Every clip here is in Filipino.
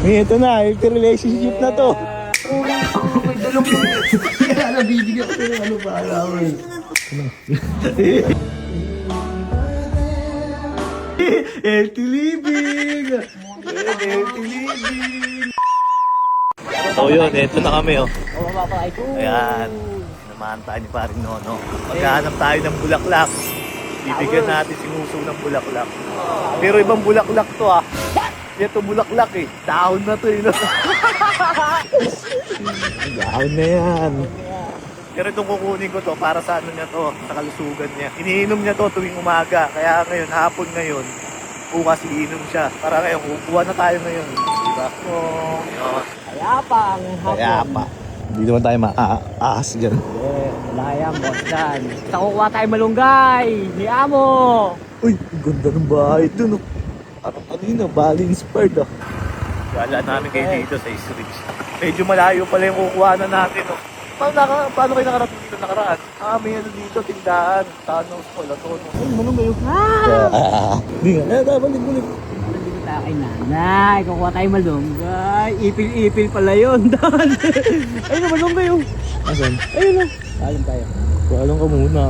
Ito na, healthy relationship na to. May dalong po. Kaya nabibigyan ko ng ano para ako eh. Healthy living! Healthy living! So yun, ito na kami oh. Ayan, namahan tayo ni paring Nono. Maghahanap tayo ng bulaklak. Bibigyan natin si Muso ng bulaklak. Pero ibang bulaklak to ah. Ito bulaklak eh. Dahon na to eh. No? Dahon na yan. Pero itong kukunin ko to para sa ano niya to, sa kalusugan niya. Iniinom niya to tuwing umaga. Kaya ngayon, hapon ngayon, bukas iinom siya. Para ngayon, kukuha na tayo ngayon. Diba? Kaya pa ang hapon. Kaya pa. Hindi naman tayo maahas dyan. Wala yan, boss Dan. Sa kukuha tayo malunggay. Ni Amo. Uy, ang ganda ng bahay dun. Oh. Parang kanina, Bali inspired ah. Wala namin kayo dito sa East Ridge. Medyo malayo pala yung kukuhanan natin. Oh. Paano kayo nakarating dito nakaraan? May ano dito, tindahan, Thanos, wala to. Ay, manong kayo. Hindi nga, balik. Dito tayo kay nanay. Kukuha tayo malunggay. Ipil-ipil pala yun, Dan. Ayun na, malunggay yun. Asan? Ayun na. Alam tayo. Paalam ka muna.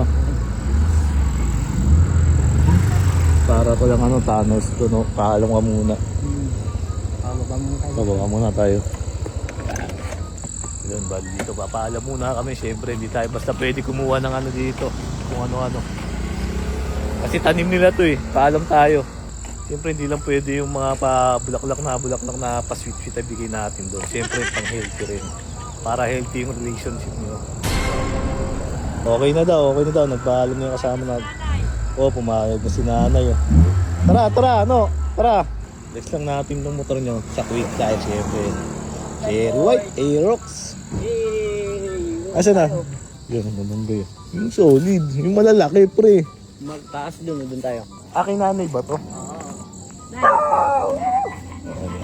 Para ko lang ano, Thanos to, no? Paalam ka muna. Bababa muna tayo. Yun, bali dito, papaalam muna kami. Siyempre, hindi tayo basta pwede kumuha ng ano dito. Kung ano-ano. Kasi tanim nila to eh. Paalam tayo. Siyempre, hindi lang pwede yung mga bulaklak na pa-sweet-sweet ay bigay natin doon. Siyempre, pang-healthy rin. Para healthy yung relationship nyo. Okay na daw. Nagpaalam na yung kasama natin. Oh, pumayag na si nanay. Oh. Tara. Next lang natin ng motor nyo. Sa quick tayo, siyempre. Cherry White, Aerox. Asan na? Yan, naman ba yun? Yung solid, yung malalaki, pre. Magtaas doon tayo. Aking nanay ba to? Ay,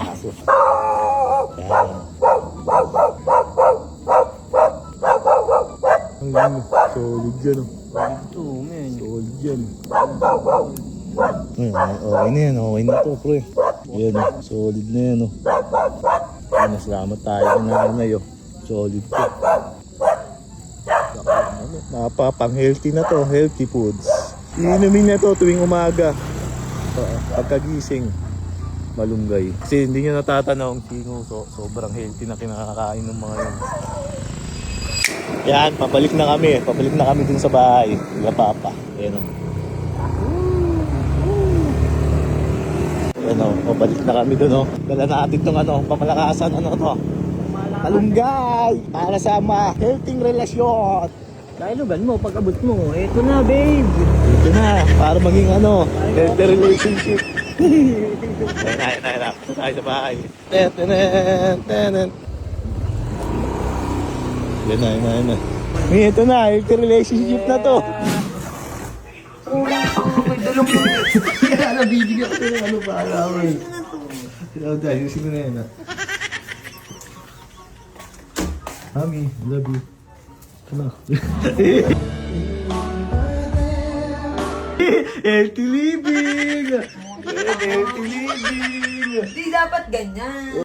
aso. Yan. Ay, solid yan, oh. Ito, men. Solid yan. Ay, okay na to, pre. Yan, oh. Solid na yan, oh. Salamat tayo ng nanay, oh. Solid to. Napapang-healthy na to, healthy foods. Iinumin na to tuwing umaga. Pagkagising, malunggay. Kasi hindi nyo natatanong, sino sobrang healthy na kinakakain ng mga yun. Yan, pabalik na kami dun sa bahay. Wala papa. Ayan o. Ayan o, pabalik na kami dun o. Dala natin tong ano, pamalakasan, ano to. Malunggay! Para sa healthy relasyon. Dailogan mo, pag abot mo. Ito na, babe. Ito na, para maging ano, healthy relationship. Ayun na. Tayo sa bahay. Tenen. Yan na. Ito na, healthy relationship na to. May dalong po. Kaya nabibigyan ko ng ano para ako eh. Dahil yung na yan. Mami, love you. Ano? Healthy living! Healthy living! Di dapat ganyan.